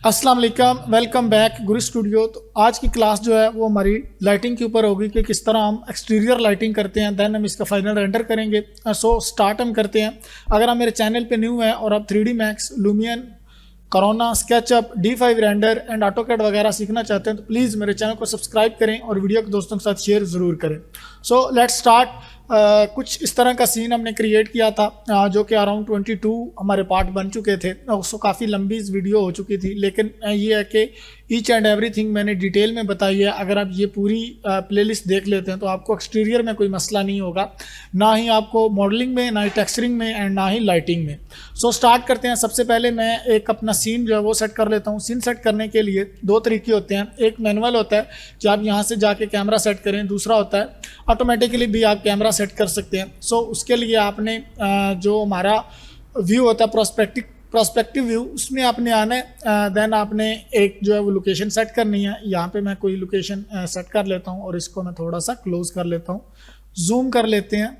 अस्सलाम वालेकुम, welcome back गुरु studio. तो आज की क्लास जो है वो हमारी लाइटिंग के ऊपर होगी कि किस तरह हम एक्सटीरियर लाइटिंग करते हैं, देन हम इसका फाइनल रेंडर करेंगे। सो स्टार्ट हम करते हैं। अगर आप मेरे चैनल पे न्यू हैं और आप 3D max, Lumion, corona, SketchUp, D5 render and AutoCAD वगैरह सीखना चाहते हैं तो प्लीज़ मेरे चैनल को सब्सक्राइब करें और वीडियो को दोस्तों के साथ शेयर ज़रूर करें। So let's start. कुछ इस तरह का सीन हमने क्रिएट किया था जो कि अराउंड 22 हमारे पार्ट बन चुके थे। सो काफ़ी लंबी इस वीडियो हो चुकी थी, लेकिन ये है कि ईच एंड एवरीथिंग मैंने डिटेल में बताई है। अगर आप ये पूरी प्लेलिस्ट देख लेते हैं तो आपको एक्सटीरियर में कोई मसला नहीं होगा, ना ही आपको मॉडलिंग में, ना ही टेक्सचरिंग में एंड ना ही लाइटिंग में। सो स्टार्ट करते हैं। सबसे पहले मैं एक अपना सीन जो है वो सेट कर लेता हूँ। सीन सेट करने के लिए दो तरीके होते हैं। एक मैनुअल होता है कि आप यहाँ से जाके कैमरा सेट करें, दूसरा होता है ऑटोमेटिकली भी आप कैमरा सेट कर सकते हैं। सो उसके लिए आपने जो हमारा व्यू होता है प्रोस्पेक्टिव व्यू, उसमें आपने आना है। देन आपने एक जो है वो लोकेशन सेट करनी है। यहाँ पे मैं कोई लोकेशन सेट कर लेता हूँ और इसको मैं थोड़ा सा क्लोज कर लेता हूँ, जूम कर लेते हैं।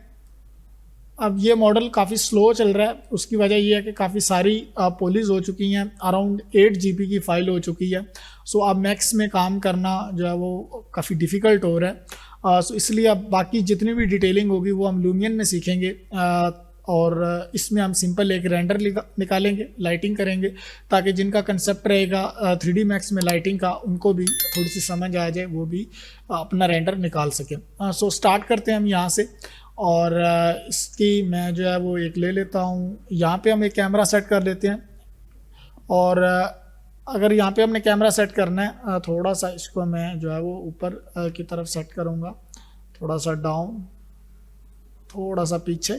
अब ये मॉडल काफ़ी स्लो चल रहा है, उसकी वजह ये है कि काफ़ी सारी पॉलीज हो चुकी हैं, अराउंड 8 GB की फ़ाइल हो चुकी है। सो अब मैक्स में काम करना जो है वो काफ़ी डिफ़िकल्ट हो रहा है। सो इसलिए अब बाकी जितनी भी डिटेलिंग होगी वो हम लूमियन में सीखेंगे और इसमें हम सिंपल एक रेंडर निकालेंगे, लाइटिंग करेंगे, ताकि जिनका कंसेप्ट रहेगा 3D मैक्स में लाइटिंग का उनको भी थोड़ी सी समझ आ जाए, वो भी अपना रेंडर निकाल सकें। सो स्टार्ट करते हैं हम यहाँ से और इसकी मैं जो है वो एक ले लेता हूँ। यहाँ पे हम एक कैमरा सेट कर लेते हैं और अगर यहाँ पे हमने कैमरा सेट करना है, थोड़ा सा इसको मैं जो है वो ऊपर की तरफ सेट करूँगा, थोड़ा सा डाउन, थोड़ा सा पीछे,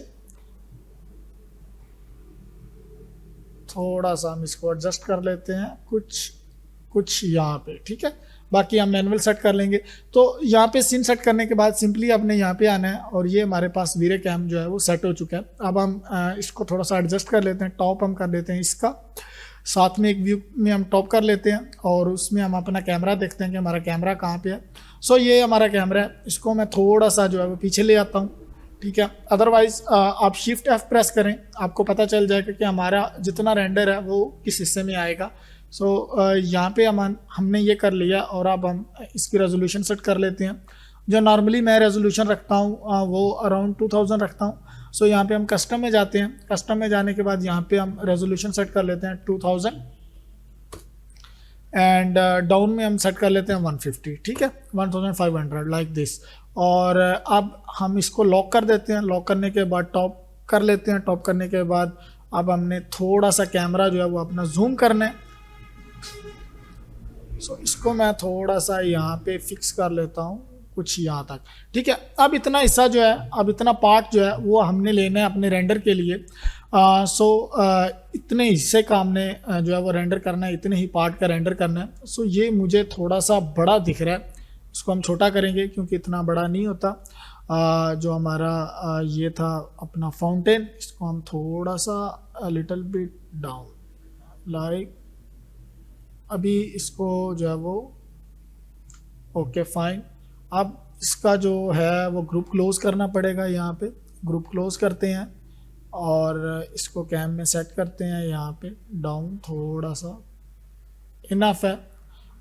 थोड़ा सा हम इसको एडजस्ट कर लेते हैं, कुछ यहाँ पे, ठीक है। बाकी हम मैनुअल सेट कर लेंगे। तो यहाँ पे सीन सेट करने के बाद सिंपली आपने यहाँ पे आना है और ये हमारे पास वीरे कैम जो है वो सेट हो चुका है। अब हम इसको थोड़ा सा एडजस्ट कर लेते हैं, टॉप हम कर लेते हैं इसका, साथ में एक व्यू में हम टॉप कर लेते हैं और उसमें हम अपना कैमरा देखते हैं कि हमारा कैमरा कहाँ पे है। सो ये हमारा कैमरा है, इसको मैं थोड़ा सा जो है वो पीछे ले आता हूँ, ठीक है। अदरवाइज़ आप Shift F प्रेस करें, आपको पता चल जाएगा कि हमारा जितना रेंडर है वो किस हिस्से में आएगा। सो यहाँ पे हमने ये कर लिया और अब हम इसकी रेजोल्यूशन सेट कर लेते हैं। जो नॉर्मली मैं रेजोल्यूशन रखता हूँ वो अराउंड 2000 रखता हूँ। सो यहाँ पे हम कस्टम में जाते हैं। कस्टम में जाने के बाद यहाँ पे हम रेजोल्यूशन सेट कर लेते हैं 2000 एंड डाउन में हम सेट कर लेते हैं 150, ठीक है, 1500 लाइक दिस। और अब हम इसको लॉक कर देते हैं। लॉक करने के बाद टॉप कर लेते हैं। टॉप करने के बाद अब हमने थोड़ा सा कैमरा जो है वो अपना जूम करना है। सो इसको मैं थोड़ा सा यहाँ पे फिक्स कर लेता हूँ, कुछ यहाँ तक, ठीक है। अब इतना हिस्सा जो है, अब इतना पार्ट जो है वो हमने लेना है अपने रेंडर के लिए। इतने हिस्से का हमने जो है वो रेंडर करना है, इतने ही पार्ट का रेंडर करना है। सो ये मुझे थोड़ा सा बड़ा दिख रहा है, इसको हम छोटा करेंगे क्योंकि इतना बड़ा नहीं होता। जो हमारा ये था अपना फाउंटेन, इसको हम थोड़ा सा लिटिल बिट डाउन, लाइक अभी इसको जो है वो ओके फाइन। अब इसका जो है वो ग्रुप क्लोज करना पड़ेगा। यहाँ पे ग्रुप क्लोज करते हैं और इसको कैम में सेट करते हैं, यहाँ पे डाउन थोड़ा सा, इनफ है।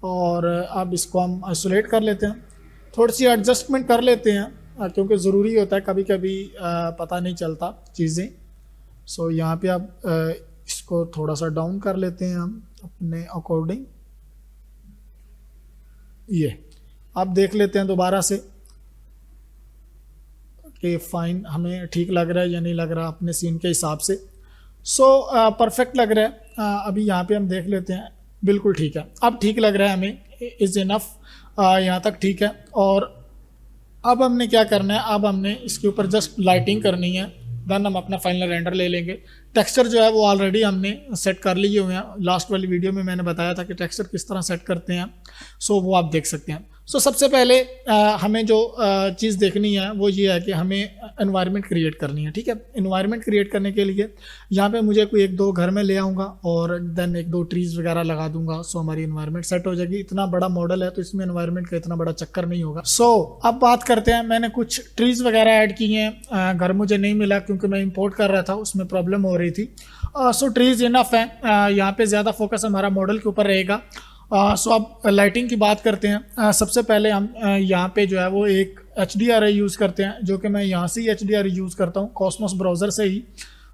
और अब इसको हम आइसोलेट कर लेते हैं, थोड़ी सी एडजस्टमेंट कर लेते हैं क्योंकि ज़रूरी होता है, कभी कभी पता नहीं चलता चीज़ें। सो यहाँ पे अब इसको थोड़ा सा डाउन कर लेते हैं हम अपने अकॉर्डिंग। ये अब देख लेते हैं दोबारा से कि फाइन हमें ठीक लग रहा है या नहीं लग रहा अपने सीन के हिसाब से। सो परफेक्ट लग रहा है। अभी यहाँ पे हम देख लेते हैं, बिल्कुल ठीक है, अब ठीक लग रहा है हमें, इज़ इनफ, यहाँ तक ठीक है। और अब हमने क्या करना है, अब हमने इसके ऊपर जस्ट लाइटिंग करनी है, देन हम अपना फाइनल रेंडर ले लेंगे। टेक्सचर जो है वो ऑलरेडी हमने सेट कर लिए हुए हैं। लास्ट वाली वीडियो में मैंने बताया था कि टेक्सचर किस तरह सेट करते हैं, सो वो आप देख सकते हैं। सो सबसे पहले हमें जो चीज़ देखनी है वो ये है कि हमें एनवायरनमेंट क्रिएट करनी है, ठीक है। एनवायरनमेंट क्रिएट करने के लिए यहाँ पे मुझे कोई 1-2 घर में ले आऊँगा और देन 1-2 ट्रीज़ वगैरह लगा दूंगा। सो हमारी एनवायरनमेंट सेट हो जाएगी। इतना बड़ा मॉडल है तो इसमें एनवायरनमेंट का इतना बड़ा चक्कर नहीं होगा। सो अब बात करते हैं, मैंने कुछ ट्रीज़ वगैरह ऐड किए हैं। घर मुझे नहीं मिला क्योंकि मैं इम्पोर्ट कर रहा था, उसमें प्रॉब्लम हो रही थी। सो ट्रीज इनफ है, यहाँ पे ज़्यादा फोकस हमारा मॉडल के ऊपर रहेगा। सो अब लाइटिंग की बात करते हैं। सबसे पहले हम यहाँ पे जो है वो एक HDRI यूज़ करते हैं, जो कि मैं यहाँ से ही HDRI यूज़ करता हूँ कॉस्मोस ब्राउज़र से ही।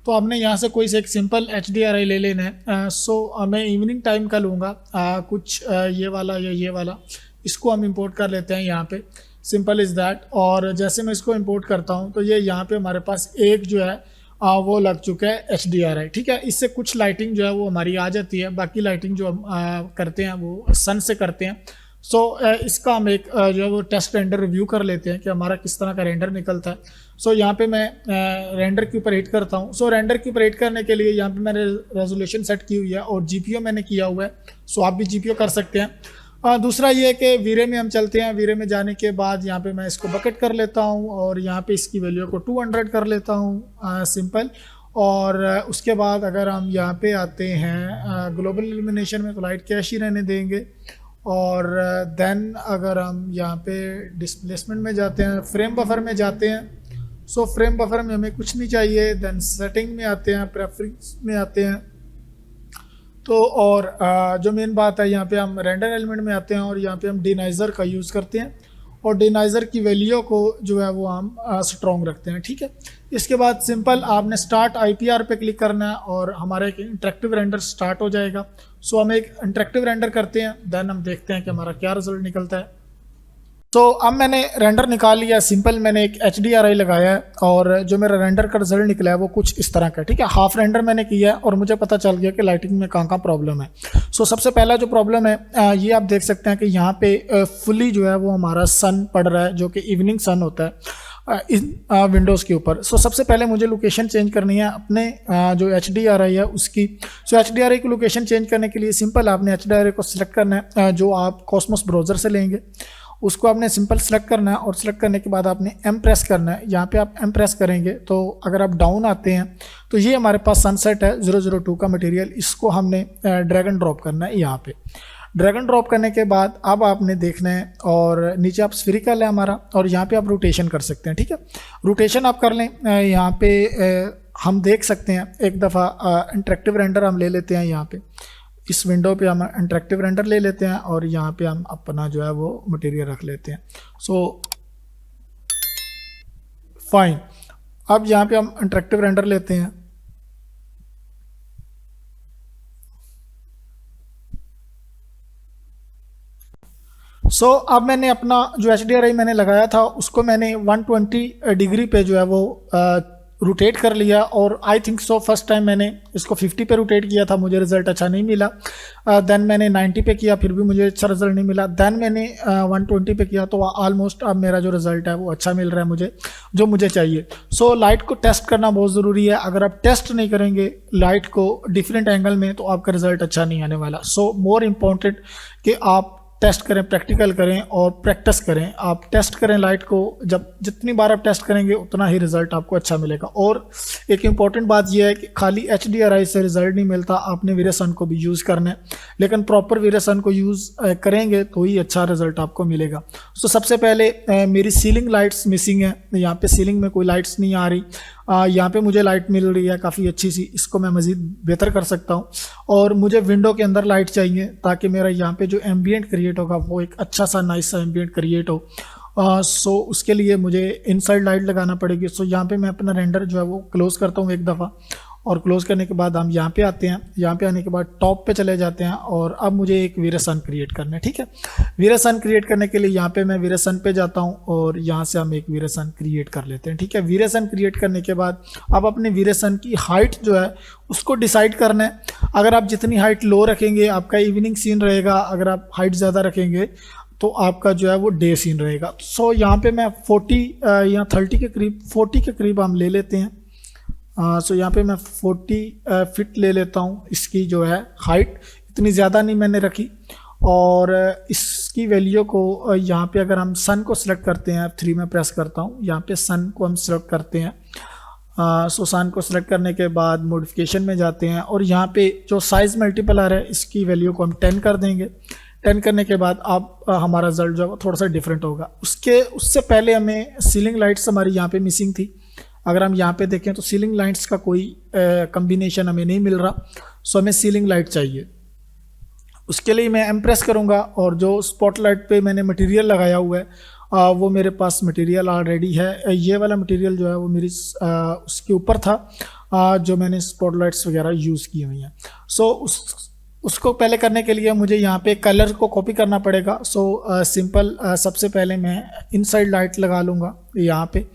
तो हमने यहाँ से कोई से एक सिंपल HDRI ले लेना है। सो मैं इवनिंग टाइम का लूँगा, कुछ ये वाला या ये वाला, इसको हम इंपोर्ट कर लेते हैं यहाँ पे। Simple is that. और जैसे मैं इसको इंपोर्ट करता हूँ तो ये यहाँ पे हमारे पास एक जो है वो लग चुका है HDRI, ठीक है। इससे कुछ लाइटिंग जो है वो हमारी आ जाती है, बाकी लाइटिंग जो हम करते हैं वो सन से करते हैं। सो इसका हम एक जो है वो टेस्ट रेंडर रिव्यू कर लेते हैं कि हमारा किस तरह का रेंडर निकलता है। सो यहाँ पे मैं रेंडर के ऊपर हिट करता हूँ। सो रेंडर के ऊपर हिट करने के लिए यहाँ पे मैंने रेजोल्यूशन सेट की हुई है और GPO मैंने किया हुआ है। सो आप भी GPO कर सकते हैं। दूसरा ये है कि वीरे में हम चलते हैं। वीरे में जाने के बाद यहाँ पे मैं इसको बकेट कर लेता हूँ और यहाँ पे इसकी वैल्यू को 200 कर लेता हूँ, सिंपल। और उसके बाद अगर हम यहाँ पे आते हैं ग्लोबल इल्यूमिनेशन में तो लाइट कैश ही रहने देंगे। और देन अगर हम यहाँ पे डिस्प्लेसमेंट में जाते हैं, फ्रेम बफर में जाते हैं। सो फ्रेम बफर में हमें कुछ नहीं चाहिए। देन सेटिंग में आते हैं, प्रेफरेंस में आते हैं। तो और जो मेन बात है, यहाँ पे हम रेंडर एलिमेंट में आते हैं और यहाँ पे हम डिनाइज़र का यूज़ करते हैं और डिनाइज़र की वैल्यू को जो है वो हम स्ट्रॉन्ग रखते हैं, ठीक है। इसके बाद सिंपल आपने स्टार्ट IPR पे क्लिक करना है और हमारा एक इंटरेक्टिव रेंडर स्टार्ट हो जाएगा। सो हम एक इंटरेक्टिव रेंडर करते हैं, देन हम देखते हैं कि हमारा क्या रिजल्ट निकलता है। तो अब मैंने रेंडर निकाल लिया, सिंपल मैंने एक HDRI लगाया है और जो मेरा रेंडर का रिजल्ट निकला है वो कुछ इस तरह का, ठीक है। हाफ रेंडर मैंने किया है और मुझे पता चल गया कि लाइटिंग में कहाँ प्रॉब्लम है। सो सबसे पहला जो प्रॉब्लम है ये आप देख सकते हैं कि यहाँ पे फुली जो है वो हमारा सन पड़ रहा है, जो कि इवनिंग सन होता है इस विंडोज़ के ऊपर। सो सबसे पहले मुझे लोकेशन चेंज करनी है अपने जो HDRI है उसकी। सो HDRI की लोकेशन चेंज करने के लिए सिंपल आपने HDRI को सिलेक्ट करना है, जो आप कॉस्मोस ब्राउज़र से लेंगे उसको आपने सिंपल सेलेक्ट करना है और सेलेक्ट करने के बाद आपने M प्रेस करना है। यहाँ पे आप M प्रेस करेंगे तो अगर आप डाउन आते हैं तो ये हमारे पास सनसेट है 002 का मटेरियल, इसको हमने ड्रैग एंड ड्रॉप करना है। यहाँ पे ड्रैग एंड ड्रॉप करने के बाद अब आपने देखना है और नीचे आप स्फीरिकल है हमारा और यहाँ पे आप रोटेशन कर सकते हैं, ठीक है। रोटेशन आप कर लें। यहाँ पे हम देख सकते हैं एक दफ़ा इंटरेक्टिव रेंडर हम ले लेते हैं। यहाँ पे इस विंडो पे हम इंटरेक्टिव रेंडर ले लेते हैं और यहाँ पे हम अपना जो है वो मटेरियल रख लेते हैं। So fine. अब यहाँ पे हम इंटरेक्टिव रेंडर लेते हैं। सो अब मैंने अपना जो HDRI मैंने लगाया था उसको मैंने 120 डिग्री पे जो है वो रोटेट कर लिया और I think so first time मैंने इसको 50 पे रोटेट किया था, मुझे रिजल्ट अच्छा नहीं मिला। देन मैंने 90 पे किया, फिर भी मुझे अच्छा रिजल्ट नहीं मिला। देन मैंने 120 पे किया तो ऑलमोस्ट अब मेरा जो रिजल्ट है वो अच्छा मिल रहा है मुझे, जो मुझे चाहिए। सो लाइट को टेस्ट करना बहुत ज़रूरी है। अगर आप टेस्ट नहीं करेंगे लाइट को डिफरेंट एंगल में तो आपका रिजल्ट अच्छा नहीं आने वाला। सो मोर इम्पॉर्टेंट कि आप टेस्ट करें, प्रैक्टिकल करें और प्रैक्टिस करें। आप टेस्ट करें लाइट को, जब जितनी बार आप टेस्ट करेंगे उतना ही रिजल्ट आपको अच्छा मिलेगा। और एक इम्पॉर्टेंट बात यह है कि खाली HDRI से रिजल्ट नहीं मिलता, आपने वीरेसन को भी यूज़ करना है, लेकिन प्रॉपर वीरेसन को यूज़ करेंगे तो ही अच्छा रिजल्ट आपको मिलेगा। तो सबसे पहले मेरी सीलिंग लाइट्स मिसिंग है, यहाँ पे सीलिंग में कोई लाइट्स नहीं आ रही। यहाँ पे मुझे लाइट मिल रही है काफ़ी अच्छी सी, इसको मैं मज़ीद बेहतर कर सकता हूँ। और मुझे विंडो के अंदर लाइट चाहिए ताकि मेरा यहाँ पे जो एम्बियंट क्रिएट होगा वो एक अच्छा सा नाइस सा एम्बियंट क्रिएट हो। सो उसके लिए मुझे इनसाइड लाइट लगाना पड़ेगी। सो यहाँ पे मैं अपना रेंडर जो है वो क्लोज़ करता हूँ एक दफ़ा और क्लोज़ करने के बाद हम यहाँ पे आते हैं। यहाँ पे आने के बाद टॉप पे चले जाते हैं और अब मुझे एक वीरेसन क्रिएट करना है, ठीक है। वीरेसन क्रिएट करने के लिए यहाँ पे मैं वीरेसन पे जाता हूँ और यहाँ से हम एक वीरेसन क्रिएट कर लेते हैं, ठीक है। वीरेसन क्रिएट करने के बाद अब अपने वीरेसन की हाइट जो है उसको डिसाइड करना है। अगर आप जितनी हाइट लो रखेंगे आपका इवनिंग सीन रहेगा, अगर आप हाइट ज़्यादा रखेंगे तो आपका जो है वो डे सीन रहेगा। सो यहाँ पे मैं 40 या 30 के करीब 40 के करीब हम ले लेते हैं। सो यहाँ पे मैं 40 फीट ले लेता हूँ। इसकी जो है हाइट इतनी ज़्यादा नहीं मैंने रखी और इसकी वैल्यू को यहाँ पे अगर हम सन को सिलेक्ट करते हैं, 3 में प्रेस करता हूँ, यहाँ पे सन को हम सिलेक्ट करते हैं। सो सन को सिलेक्ट करने के बाद मॉडिफिकेशन में जाते हैं और यहाँ पे जो साइज़ मल्टीप्लायर है इसकी वैल्यू को हम 10 कर देंगे। 10 करने के बाद अब हमारा रिजल्ट जो है थोड़ा सा डिफरेंट होगा। उससे पहले हमें सीलिंग लाइट्स हमारी यहाँ पे मिसिंग थी, अगर हम यहाँ पे देखें तो सीलिंग लाइट्स का कोई कम्बिनेशन हमें नहीं मिल रहा, सो हमें सीलिंग लाइट चाहिए। उसके लिए मैं एम्प्रेस करूँगा और जो स्पॉटलाइट पे मैंने मटेरियल लगाया हुआ है वो मेरे पास मटेरियल ऑलरेडी है। ये वाला मटेरियल जो है वो मेरी उसके ऊपर था जो मैंने स्पॉटलाइट्स वगैरह यूज़ की हुई हैं। सो उसको पहले करने के लिए मुझे यहाँ पे कलर को कॉपी करना पड़ेगा। सो सिंपल सबसे पहले मैं इनसाइड लाइट लगा लूँगा यहाँ पे,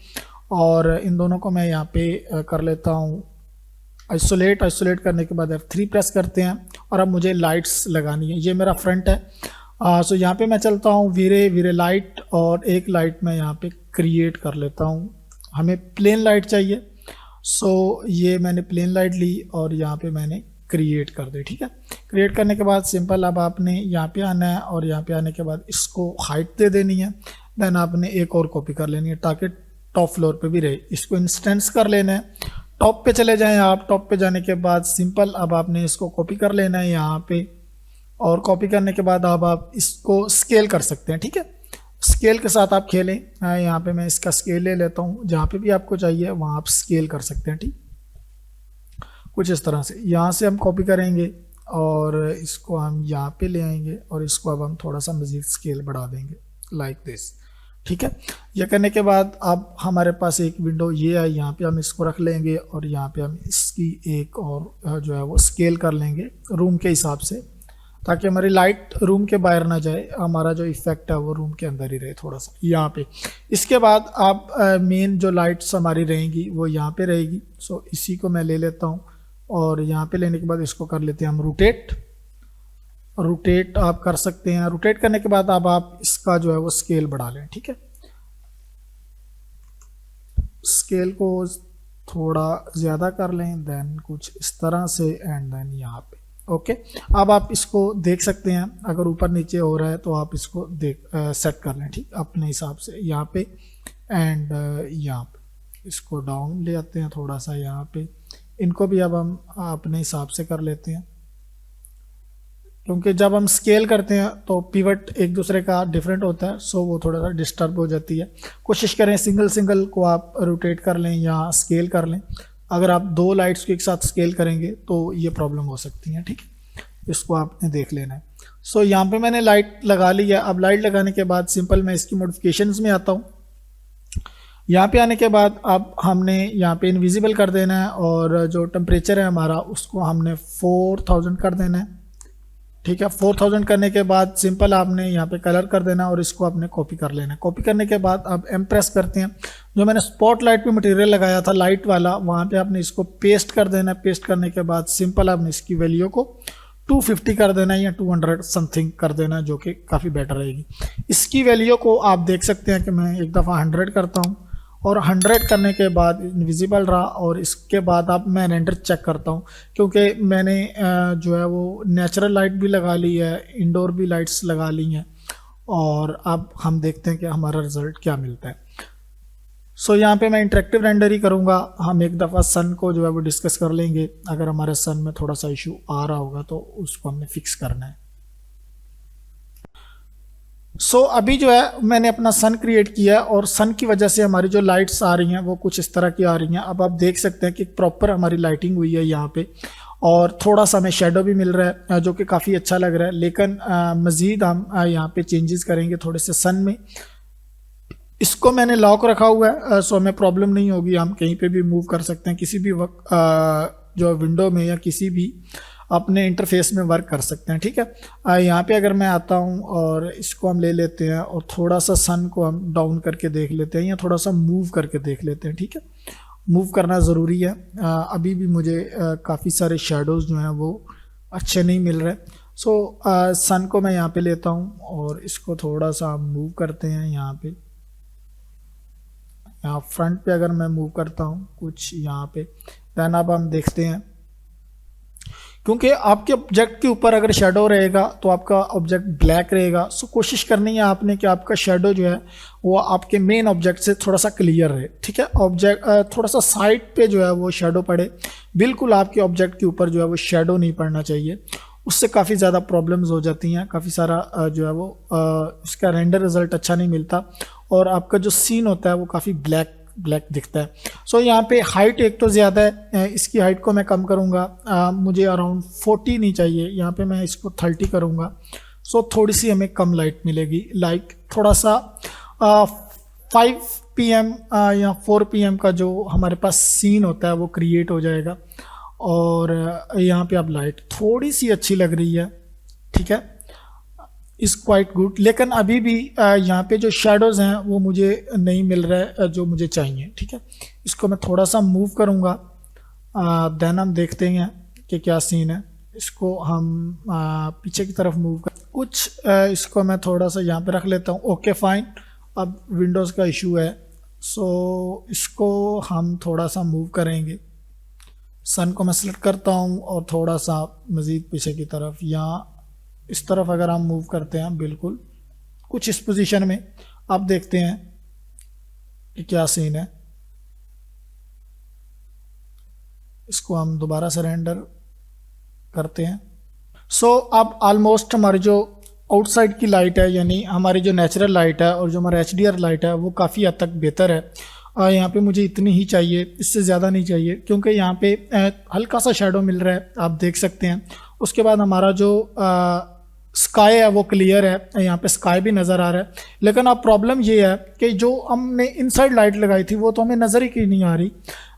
और इन दोनों को मैं यहाँ पे कर लेता हूँ आइसोलेट। आइसोलेट करने के बाद F3 प्रेस करते हैं और अब मुझे लाइट्स लगानी है। ये मेरा फ्रंट है। सो यहाँ पे मैं चलता हूँ वीरे लाइट, और एक लाइट मैं यहाँ पे क्रिएट कर लेता हूँ। हमें प्लेन लाइट चाहिए, सो ये मैंने प्लेन लाइट ली और यहाँ पे मैंने क्रिएट कर दी। ठीक है, क्रिएट करने के बाद सिंपल अब आपने यहाँ पे आना है और यहाँ पे आने के बाद इसको हाइट दे देनी है। देन आपने एक और कॉपी कर लेनी है ताकि टॉप फ्लोर पे भी रहे। इसको इंस्टेंस कर लेना है, टॉप पे चले जाएं आप। टॉप पे जाने के बाद सिंपल अब आपने इसको कॉपी कर लेना है यहाँ पे, और कॉपी करने के बाद अब आप इसको स्केल कर सकते हैं। ठीक है, स्केल के साथ आप खेलें। यहाँ पे मैं इसका स्केल ले लेता हूँ, जहाँ पे भी आपको चाहिए वहाँ आप स्केल कर सकते हैं। ठीक, कुछ इस तरह से यहाँ से हम कॉपी करेंगे और इसको हम यहाँ पे ले आएंगे और इसको अब हम थोड़ा सा मज़ीद स्केल बढ़ा देंगे लाइक दिस। ठीक है, यह करने के बाद अब हमारे पास एक विंडो ये है, यहाँ पे हम इसको रख लेंगे और यहाँ पे हम इसकी एक और जो है वो स्केल कर लेंगे रूम के हिसाब से, ताकि हमारी लाइट रूम के बाहर ना जाए, हमारा जो इफेक्ट है वो रूम के अंदर ही रहे थोड़ा सा यहाँ पे। इसके बाद आप मेन जो लाइट्स हमारी रहेंगी वो यहाँ पे रहेगी। सो इसी को मैं ले लेता हूँ और यहाँ पे लेने के बाद इसको कर लेते हैं हम रोटेट आप कर सकते हैं। रोटेट करने के बाद अब आप इसका जो है वो स्केल बढ़ा लें। ठीक है, स्केल को थोड़ा ज़्यादा कर लें, देन कुछ इस तरह से, एंड देन यहाँ पे ओके। अब आप इसको देख सकते हैं, अगर ऊपर नीचे हो रहा है तो आप इसको सेट कर लें ठीक अपने हिसाब से यहाँ पे, एंड यहाँ पे इसको डाउन ले आते हैं थोड़ा सा यहाँ पे। इनको भी अब हम अपने हिसाब से कर लेते हैं, क्योंकि जब हम स्केल करते हैं तो पिवट एक दूसरे का डिफरेंट होता है, सो वो थोड़ा सा डिस्टर्ब हो जाती है। कोशिश करें सिंगल को आप रोटेट कर लें या स्केल कर लें। अगर आप दो लाइट्स को एक साथ स्केल करेंगे तो ये प्रॉब्लम हो सकती है। ठीक, इसको आपने देख लेना है। सो यहाँ पे मैंने लाइट लगा ली है। अब लाइट लगाने के बाद सिंपल मैं इसकी मॉडिफिकेशंस में आता हूँ। यहाँ पे आने के बाद अब हमने यहाँ पे इनविजिबल कर देना है, और जो टेम्परेचर है हमारा उसको हमने 4000 कर देना है। ठीक है, 4000 करने के बाद सिंपल आपने यहाँ पे कलर कर देना और इसको आपने कॉपी कर लेना है। कॉपी करने के बाद अब एम्प्रेस करते हैं। जो मैंने स्पॉट लाइट पे मटेरियल लगाया था लाइट वाला, वहाँ पे आपने इसको पेस्ट कर देना है। पेस्ट करने के बाद सिंपल आपने इसकी वैल्यू को 250 कर देना है या 200 समथिंग कर देना, जो कि काफ़ी बेटर रहेगी। इसकी वैल्यू को आप देख सकते हैं कि मैं एक दफ़ा 100 करता हूँ, और 100 करने के बाद इनविजिबल रहा, और इसके बाद अब मैं रेंडर चेक करता हूँ, क्योंकि मैंने जो है वो नेचुरल लाइट भी लगा ली है, इंडोर भी लाइट्स लगा ली हैं, और अब हम देखते हैं कि हमारा रिज़ल्ट क्या मिलता है। सो यहाँ पे मैं इंटरेक्टिव रेंडर ही करूँगा। हम एक दफ़ा सन को जो है वो डिस्कस कर लेंगे। अगर हमारे सन में थोड़ा सा इशू आ रहा होगा तो उसको हमने फिक्स करना है। सो अभी जो है मैंने अपना सन क्रिएट किया है, और सन की वजह से हमारी जो लाइट्स आ रही हैं वो कुछ इस तरह की आ रही हैं। अब आप देख सकते हैं कि प्रॉपर हमारी लाइटिंग हुई है यहाँ पे, और थोड़ा सा हमें शेडो भी मिल रहा है जो कि काफ़ी अच्छा लग रहा है। लेकिन मज़ीद हम यहाँ पे चेंजेस करेंगे थोड़े से सन में। इसको मैंने लॉक रखा हुआ है, सो हमें प्रॉब्लम नहीं होगी, हम कहीं पे भी मूव कर सकते हैं किसी भी वक्त, जो विंडो में या किसी भी अपने इंटरफेस में वर्क कर सकते हैं। ठीक है, यहाँ पे अगर मैं आता हूँ और इसको हम ले लेते हैं और थोड़ा सा सन को हम डाउन करके देख लेते हैं, या थोड़ा सा मूव करके देख लेते हैं। ठीक है, मूव करना ज़रूरी है। अभी भी मुझे काफ़ी सारे शेडोज़ जो हैं वो अच्छे नहीं मिल रहे। सो सन को मैं यहाँ पे लेता हूँ और इसको थोड़ा सा मूव करते हैं। यहाँ पे यहाँ फ्रंट पे अगर मैं मूव करता हूँ कुछ यहाँ पे, दैन अब हम देखते हैं, क्योंकि आपके ऑब्जेक्ट के ऊपर अगर शेडो रहेगा तो आपका ऑब्जेक्ट ब्लैक रहेगा। सो कोशिश करनी है आपने कि आपका शेडो जो है वो आपके मेन ऑब्जेक्ट से थोड़ा सा क्लियर रहे। ठीक है, ऑब्जेक्ट थोड़ा सा साइड पे जो है वो शेडो पड़े, बिल्कुल आपके ऑब्जेक्ट के ऊपर जो है वो शेडो नहीं पड़ना चाहिए। उससे काफ़ी ज़्यादा प्रॉब्लम्स हो जाती हैं, काफ़ी सारा जो है वो इसका रेंडर रिज़ल्ट अच्छा नहीं मिलता, और आपका जो सीन होता है वो काफ़ी ब्लैक ब्लैक दिखता है। सो यहाँ पे हाइट एक तो ज़्यादा है, इसकी हाइट को मैं कम करूँगा, मुझे अराउंड 40 नहीं चाहिए, यहाँ पे मैं इसको 30 करूँगा। सो थोड़ी सी हमें कम लाइट मिलेगी, लाइक थोड़ा सा 5 PM या 4 PM का जो हमारे पास सीन होता है वो क्रिएट हो जाएगा। और यहाँ पे अब लाइट थोड़ी सी अच्छी लग रही है, ठीक है, इज़ क्वाइट गुड। लेकिन अभी भी यहाँ पे जो शेडोज़ हैं वो मुझे नहीं मिल रहा है जो मुझे चाहिए, ठीक है। इसको मैं थोड़ा सा मूव करूँगा, देन हम देखते हैं कि क्या सीन है। इसको हम पीछे की तरफ मूव कर कुछ इसको मैं थोड़ा सा यहाँ पे रख लेता हूँ। ओके फाइन, अब विंडोज़ का इशू है, सो इसको हम थोड़ा सा मूव करेंगे। सन को मैं सेलेक्ट करता हूँ और थोड़ा सा मज़ीद पीछे की तरफ या इस तरफ अगर हम मूव करते हैं बिल्कुल कुछ इस पोजीशन में, अब देखते हैं कि क्या सीन है। इसको हम दोबारा से रेंडर करते हैं। सो अब ऑलमोस्ट हमारी जो आउटसाइड की लाइट है, यानी हमारी जो नेचुरल लाइट है और जो हमारा HDR लाइट है वो काफ़ी हद तक बेहतर है। यहाँ पे मुझे इतनी ही चाहिए, इससे ज़्यादा नहीं चाहिए, क्योंकि यहाँ पे हल्का सा शेडो मिल रहा है, आप देख सकते हैं। उसके बाद हमारा जो स्काई है वो क्लियर है, यहाँ पे स्काई भी नज़र आ रहा है। लेकिन अब प्रॉब्लम ये है कि जो हमने इनसाइड लाइट लगाई थी वो तो हमें नज़र ही की नहीं आ रही,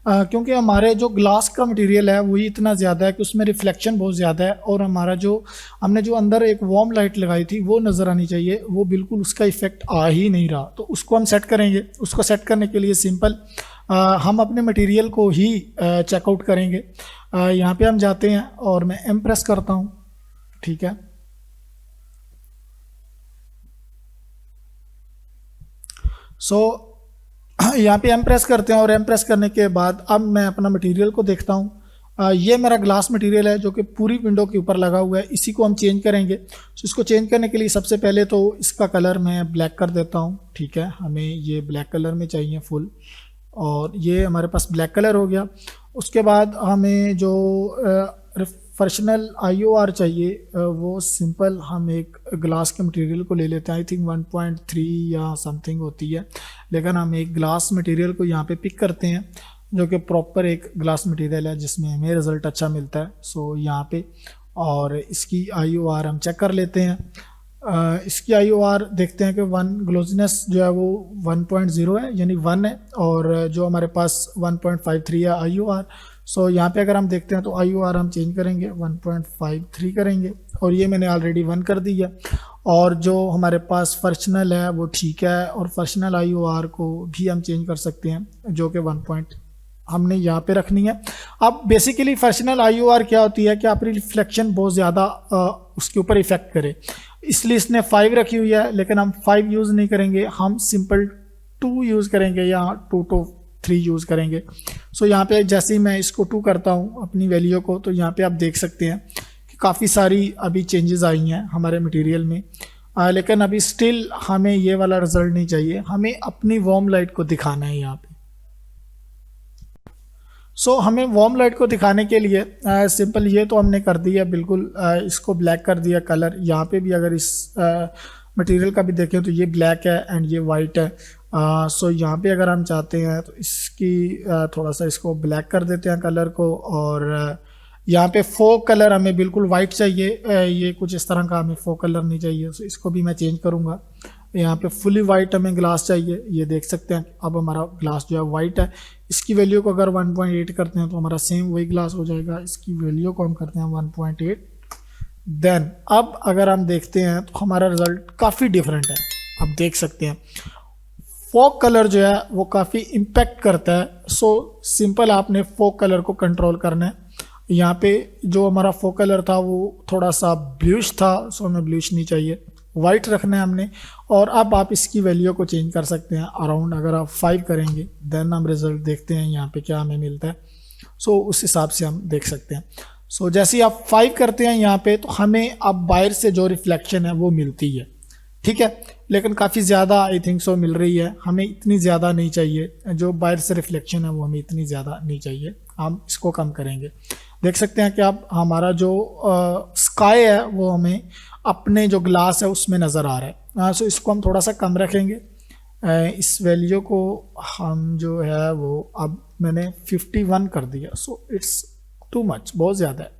क्योंकि हमारे जो ग्लास का मटेरियल है वही इतना ज़्यादा है कि उसमें रिफ्लेक्शन बहुत ज़्यादा है। और हमारा जो हमने जो अंदर एक वार्म लाइट लगाई थी वो नज़र आनी चाहिए, वो बिल्कुल उसका इफ़ेक्ट आ ही नहीं रहा। तो उसको हम सेट करेंगे। उसको सेट करने के लिए सिंपल हम अपने मटेरियल को ही चेकआउट करेंगे। यहाँ पे हम जाते हैं और मैं एम प्रेस करता हूँ, ठीक है। सो यहाँ पे एम प्रेस करते हैं और एम प्रेस करने के बाद अब मैं अपना मटेरियल को देखता हूँ। ये मेरा ग्लास मटेरियल है जो कि पूरी विंडो के ऊपर लगा हुआ है, इसी को हम चेंज करेंगे। तो इसको चेंज करने के लिए सबसे पहले तो इसका कलर मैं ब्लैक कर देता हूँ, ठीक है। हमें ये ब्लैक कलर में चाहिए फुल, और ये हमारे पास ब्लैक कलर हो गया। उसके बाद हमें जो फ्रैक्शनल IOR चाहिए, वो सिंपल हम एक ग्लास के मटेरियल को ले लेते हैं। आई थिंक 1.3 या समथिंग होती है, लेकिन हम एक ग्लास मटेरियल को यहाँ पे पिक करते हैं जो कि प्रॉपर एक ग्लास मटेरियल है जिसमें हमें रिज़ल्ट अच्छा मिलता है। सो यहाँ पे और इसकी IOR हम चेक कर लेते हैं। इसकी IOR देखते हैं कि ग्लोजीनेस जो है वो 1.0 है, यानी 1 है, और जो हमारे पास 1.53 है IOR। सो यहाँ पे अगर हम देखते हैं तो IOR हम चेंज करेंगे, 1.53 करेंगे, और ये मैंने ऑलरेडी 1 कर दी है। और जो हमारे पास फ्रैक्शनल है वो ठीक है, और फ्रैक्शनल IOR को भी हम चेंज कर सकते हैं जो कि 1 हमने यहाँ पे रखनी है। अब बेसिकली फ्रैक्शनल IOR क्या होती है कि आपकी रिफ्लेक्शन बहुत ज़्यादा उसके ऊपर इफ़ेक्ट करे, इसलिए इसने 5 रखी हुई है। लेकिन हम 5 यूज़ नहीं करेंगे, हम सिंपल 2 यूज़ करेंगे या 2 to 3 यूज़ करेंगे। सो यहाँ पे जैसे ही मैं इसको 2 करता हूँ अपनी वैल्यू को, तो यहाँ पे आप देख सकते हैं कि काफ़ी सारी अभी चेंजेस आई हैं हमारे मटेरियल में। लेकिन अभी स्टिल हमें ये वाला रिज़ल्ट नहीं चाहिए, हमें अपनी वार्म लाइट को दिखाना है यहाँ पे। सो हमें वार्म लाइट को दिखाने के लिए सिंपल ये तो हमने कर दिया, बिल्कुल इसको ब्लैक कर दिया कलर। यहाँ पे भी अगर इस मटेरियल का भी देखें तो ये ब्लैक है एंड ये वाइट है। सो यहाँ पे अगर हम चाहते हैं तो इसकी थोड़ा सा इसको ब्लैक कर देते हैं कलर को, और यहाँ पे फोक कलर हमें बिल्कुल वाइट चाहिए, ये कुछ इस तरह का हमें फोक कलर नहीं चाहिए। सो इसको भी मैं चेंज करूँगा। यहाँ पे फुली वाइट हमें ग्लास चाहिए, ये देख सकते हैं अब हमारा ग्लास जो है वाइट है। इसकी वैल्यू को अगर 1.8 करते हैं तो हमारा सेम वही ग्लास हो जाएगा। इसकी वैल्यू को हम करते हैं 1.8। देन अब अगर हम देखते हैं तो हमारा रिज़ल्ट काफ़ी डिफरेंट है। आप देख सकते हैं फोक कलर जो है वो काफ़ी इम्पेक्ट करता है। सो सिंपल आपने फोक कलर को कंट्रोल करना है। यहाँ पे जो हमारा फोक कलर था वो थोड़ा सा ब्लूइश था, सो हमें ब्लूइश नहीं चाहिए, वाइट रखना है हमने। और अब आप इसकी वैल्यू को चेंज कर सकते हैं अराउंड, अगर आप 5 करेंगे देन हम रिज़ल्ट देखते हैं यहाँ पे क्या हमें मिलता है। सो उस हिसाब से हम देख सकते हैं। सो जैसे ही आप 5 करते हैं यहाँ पे तो हमें अब बाहर से जो रिफ्लेक्शन है वो मिलती है, ठीक है, लेकिन काफ़ी ज़्यादा आई थिंक सो मिल रही है। हमें इतनी ज़्यादा नहीं चाहिए, जो बाहर से रिफ्लेक्शन है वो हमें इतनी ज़्यादा नहीं चाहिए, हम इसको कम करेंगे। देख सकते हैं कि अब हमारा जो स्काई है वो हमें अपने जो ग्लास है उसमें नज़र आ रहा है। सो इसको हम थोड़ा सा कम रखेंगे इस वैल्यू को हम जो है वो अब मैंने 51 कर दिया। सो इट्स टू मच, बहुत ज़्यादा है।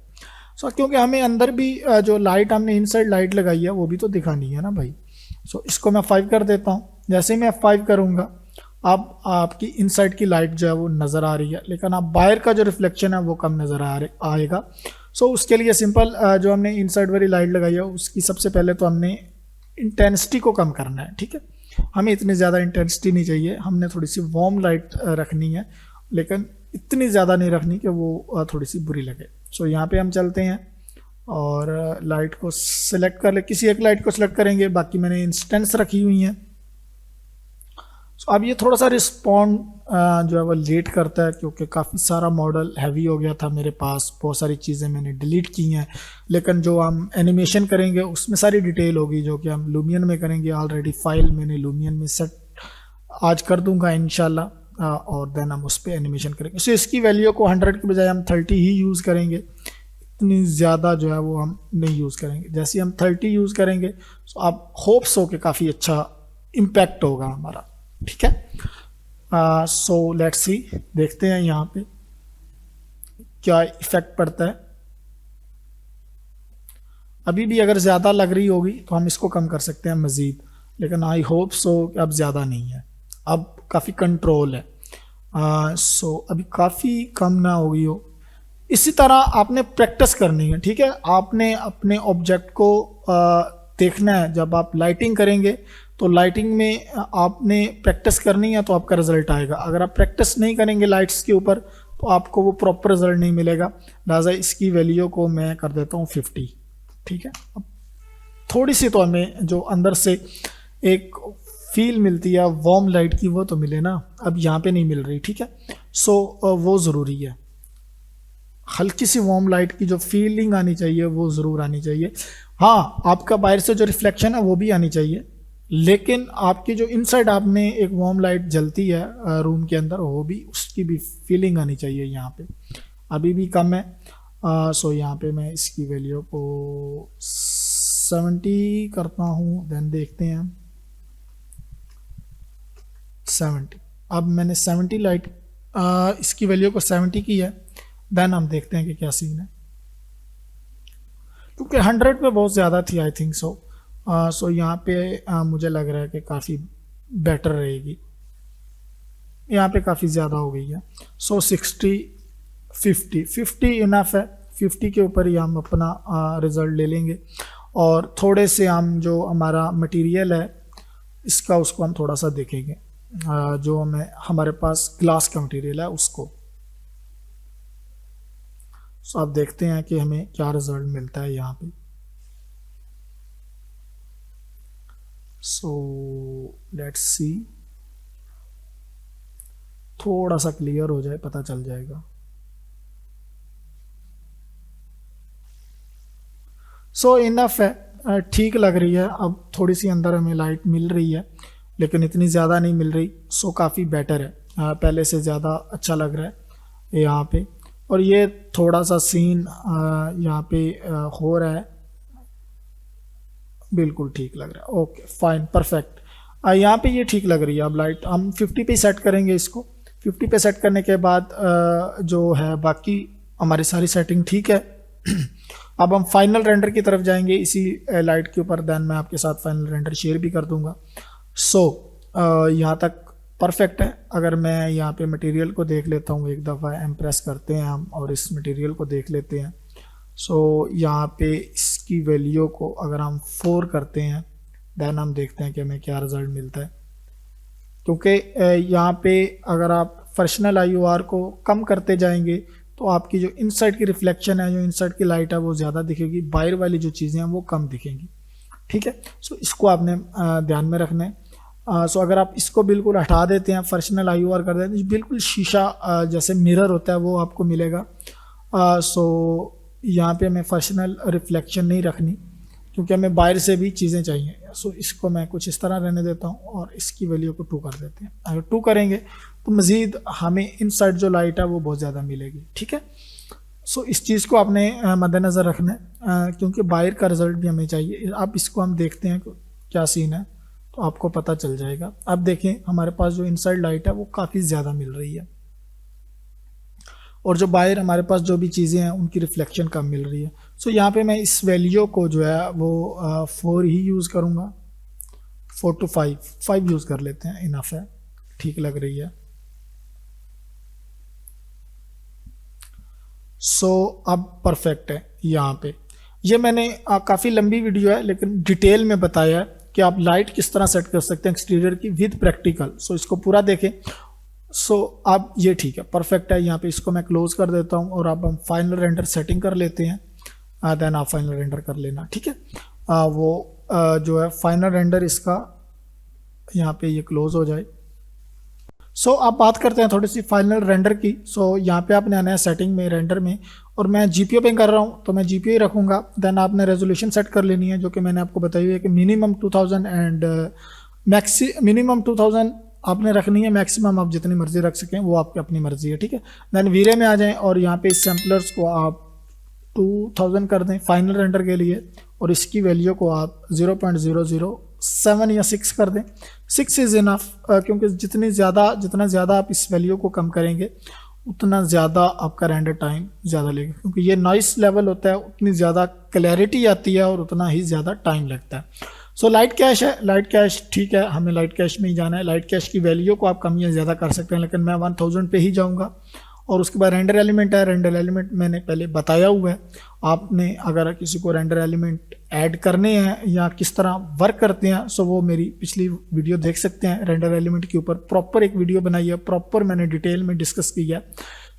सो क्योंकि हमें अंदर भी जो लाइट हमने इनसाइड लाइट लगाई है वो भी तो दिखानी है ना भाई। सो इसको मैं 5 कर देता हूँ। जैसे ही मैं 5 करूँगा अब आपकी इनसाइड की लाइट जो है वो नज़र आ रही है, लेकिन आप बाहर का जो रिफ्लेक्शन है वो कम नज़र आएगा। सो उसके लिए सिंपल जो हमने इनसाइड वाली लाइट लगाई है उसकी सबसे पहले तो हमने इंटेंसिटी को कम करना है। ठीक है, हमें इतनी ज़्यादा इंटेंसिटी नहीं चाहिए, हमने थोड़ी सी वार्म लाइट रखनी है, लेकिन इतनी ज़्यादा नहीं रखनी कि वो थोड़ी सी बुरी लगे। सो यहाँ पे हम चलते हैं और लाइट को सिलेक्ट कर ले, किसी एक लाइट को सिलेक्ट करेंगे, बाकी मैंने इंस्टेंस रखी हुई हैं। सो अब ये थोड़ा सा रिस्पॉन्ड जो है वो लेट करता है, क्योंकि काफ़ी सारा मॉडल हैवी हो गया था मेरे पास, बहुत सारी चीज़ें मैंने डिलीट की हैं। लेकिन जो हम एनिमेशन करेंगे उसमें सारी डिटेल होगी जो कि हम लूमियन में करेंगे। ऑलरेडी फाइल मैंने लूमियन में सेट आज कर दूंगा इंशाल्लाह, और देन हम उस पर एनिमेशन करेंगे। सो इसकी वैल्यू को 100 के बजाय हम 30 ही यूज़ करेंगे, इतनी ज़्यादा जो है वो हम नहीं यूज़ करेंगे। जैसे हम 30 यूज़ करेंगे तो आप होप्स हो कि काफ़ी अच्छा इम्पैक्ट होगा हमारा। ठीक है, सो लेट्स सी, देखते हैं यहाँ पे क्या इफेक्ट पड़ता है। अभी भी अगर ज़्यादा लग रही होगी तो हम इसको कम कर सकते हैं मज़ीद, लेकिन आई होप सो अब ज़्यादा नहीं है, अब काफ़ी कंट्रोल है। सो अभी काफ़ी कम ना हो गई हो। इसी तरह आपने प्रैक्टिस करनी है। ठीक है, आपने अपने ऑब्जेक्ट को देखना है। जब आप लाइटिंग करेंगे तो लाइटिंग में आपने प्रैक्टिस करनी है तो आपका रिजल्ट आएगा। अगर आप प्रैक्टिस नहीं करेंगे लाइट्स के ऊपर तो आपको वो प्रॉपर रिजल्ट नहीं मिलेगा। लिहाजा इसकी वैल्यू को मैं कर देता हूँ 50। ठीक है, अब थोड़ी सी तो हमें जो अंदर से एक फील मिलती है वार्म लाइट की वो तो मिले ना, अब यहाँ पे नहीं मिल रही। ठीक है, सो वो ज़रूरी है, हल्की सी वार्म लाइट की जो फीलिंग आनी चाहिए वो ज़रूर आनी चाहिए। हाँ, आपका बाहर से जो रिफ्लेक्शन है वो भी आनी चाहिए, लेकिन आपकी जो इनसाइड आपने एक वार्म लाइट जलती है रूम के अंदर, वो भी उसकी भी फीलिंग आनी चाहिए। यहाँ पे अभी भी कम है। सो यहाँ पे मैं इसकी वैल्यू को 70 करता हूँ, देन देखते हैं 70। अब मैंने 70 लाइट इसकी वैल्यू को 70 की है, देन हम देखते हैं कि क्या सीन है, क्योंकि 100 पे बहुत ज़्यादा थी आई थिंक सो। सो यहाँ पे मुझे लग रहा है कि काफ़ी बेटर रहेगी, यहाँ पे काफ़ी ज़्यादा हो गई है। सो 60 50 इनफ है, 50 के ऊपर ही हम अपना रिज़ल्ट ले लेंगे। और थोड़े से हम जो हमारा मटेरियल है इसका उसको हम थोड़ा सा देखेंगे, जो हमारे पास ग्लास का मटेरियल है उसको। सो आप देखते हैं कि हमें क्या रिज़ल्ट मिलता है यहाँ पे। सो लेट्स सी, थोड़ा सा क्लियर हो जाए पता चल जाएगा। सो इनफ है, ठीक लग रही है। अब थोड़ी सी अंदर हमें लाइट मिल रही है, लेकिन इतनी ज़्यादा नहीं मिल रही। सो काफ़ी बेटर है, पहले से ज़्यादा अच्छा लग रहा है यहाँ पे। और ये थोड़ा सा सीन यहाँ पे हो रहा है, बिल्कुल ठीक लग रहा है। ओके फाइन परफेक्ट, यहाँ पे ये ठीक लग रही है। अब लाइट हम 50 पे सेट करेंगे इसको। 50 पे सेट करने के बाद जो है बाकी हमारी सारी सेटिंग ठीक है। अब हम फाइनल रेंडर की तरफ जाएंगे इसी लाइट के ऊपर, देन मैं आपके साथ फाइनल रेंडर शेयर भी कर दूंगा। सो यहाँ तक परफेक्ट है। अगर मैं यहाँ पे मटेरियल को देख लेता हूँ एक दफ़ा, एम्प्रेस करते हैं हम और इस मटेरियल को देख लेते हैं। सो यहाँ पे इसकी वैल्यू को अगर हम 4 करते हैं, देन हम देखते हैं कि हमें क्या रिज़ल्ट मिलता है। क्योंकि यहाँ पे अगर आप फ्रैक्शनल IOR को कम करते जाएंगे तो आपकी जो इनसाइड की रिफ्लेक्शन है, जो इनसाइड की लाइट है वो ज़्यादा दिखेगी, बाहर वाली जो चीज़ें हैं वो कम दिखेंगी। ठीक है, सो इसको आपने ध्यान में रखना है। सो अगर आप इसको बिल्कुल हटा देते हैं, फ्रैक्शनल IOR कर देते हैं, बिल्कुल शीशा जैसे मिरर होता है वो आपको मिलेगा। सो यहाँ पे हमें फ्रैक्शनल रिफ्लेक्शन नहीं रखनी, क्योंकि हमें बाहर से भी चीज़ें चाहिए। सो इसको मैं कुछ इस तरह रहने देता हूँ और इसकी वैल्यू को 2 कर देते हैं। अगर 2 करेंगे तो मज़ीद हमें इनसाइड जो लाइट है वो बहुत ज़्यादा मिलेगी। ठीक है, सो इस चीज़ को आपने मद्देनज़र रखना है, क्योंकि बाहर का रिज़ल्ट भी हमें चाहिए। अब इसको हम देखते हैं क्या सीन है। तो आपको पता चल जाएगा। अब देखें हमारे पास जो इनसाइड लाइट है वो काफ़ी ज़्यादा मिल रही है, और जो बाहर हमारे पास जो भी चीज़ें हैं उनकी रिफ्लेक्शन कम मिल रही है। सो यहाँ पे मैं इस वैल्यू को जो है वो 4 ही यूज़ करूँगा, 4 to 5 यूज़ कर लेते हैं, इनफ है, ठीक लग रही है। सो अब परफेक्ट है। यहाँ पे ये मैंने काफ़ी लंबी वीडियो है लेकिन डिटेल में बताया है कि आप लाइट किस तरह सेट कर सकते हैं एक्सटीरियर की विद प्रैक्टिकल। सो इसको पूरा देखें। सो अब ये ठीक है, परफेक्ट है। यहाँ पे इसको मैं क्लोज कर देता हूँ और अब हम फाइनल रेंडर सेटिंग कर लेते हैं। देन आप फाइनल रेंडर कर लेना, ठीक है। जो है फाइनल रेंडर इसका यहाँ पे ये क्लोज हो जाए। सो अब बात करते हैं थोड़ी सी फाइनल रेंडर की। सो यहाँ पे आपने आना है सेटिंग में, रेंडर में, और मैं जीपीओ पे कर रहा हूँ तो मैं जीपीओ ही रखूँगा। देन आपने रेजोल्यूशन सेट कर लेनी है जो कि मैंने आपको बताई हुई है कि मिनिमम 2000 एंड मिनिमम 2000 आपने रखनी है, मैक्सिमम आप जितनी मर्जी रख सकें वो आपकी अपनी मर्जी है, ठीक है। देन वीरे में आ जाएं और यहाँ पे इस सैम्पलर्स को आप 2000 कर दें फाइनल रेंडर के लिए, और इसकी वैल्यू को आप 0.007 या 6 कर दें। 6 इज़ इनफ, क्योंकि जितना ज़्यादा आप इस वैल्यू को कम करेंगे उतना ज़्यादा आपका रेंडर टाइम ज़्यादा लेगा, क्योंकि ये नॉइस लेवल होता है, उतनी ज़्यादा क्लैरिटी आती है और उतना ही ज़्यादा टाइम लगता है। सो लाइट कैश है, लाइट कैश ठीक है, हमें लाइट कैश में ही जाना है। लाइट कैश की वैल्यू को आप कम या ज़्यादा कर सकते हैं, लेकिन मैं 1000 पे ही जाऊंगा। और उसके बाद रेंडर एलिमेंट है, रेंडर एलिमेंट मैंने पहले बताया हुआ है। आपने अगर किसी को रेंडर एलिमेंट ऐड करने हैं या किस तरह वर्क करते हैं, सो वो मेरी पिछली वीडियो देख सकते हैं। रेंडर एलिमेंट के ऊपर प्रॉपर एक वीडियो बनाई है, प्रॉपर मैंने डिटेल में डिस्कस किया है।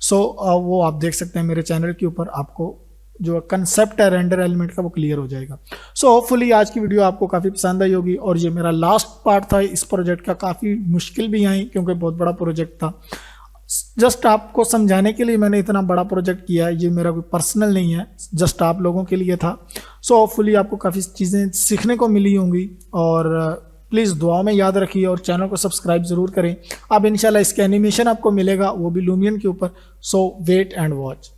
सो वो आप देख सकते हैं मेरे चैनल के ऊपर, आपको जो कंसेप्ट है रेंडर एलिमेंट का वो क्लियर हो जाएगा। सो होपफुली आज की वीडियो आपको काफ़ी पसंद आई होगी, और ये मेरा लास्ट पार्ट था इस प्रोजेक्ट का। काफ़ी मुश्किल भी आई क्योंकि बहुत बड़ा प्रोजेक्ट था। जस्ट आपको समझाने के लिए मैंने इतना बड़ा प्रोजेक्ट किया है, ये मेरा कोई पर्सनल नहीं है, जस्ट आप लोगों के लिए था। सो होपफुली आपको काफ़ी चीज़ें सीखने को मिली होंगी, और प्लीज़ दुआओं में याद रखिए और चैनल को सब्सक्राइब ज़रूर करें। अब इंशाल्लाह इसका एनिमेशन आपको मिलेगा, वो भी लूमियन के ऊपर। सो वेट एंड वॉच।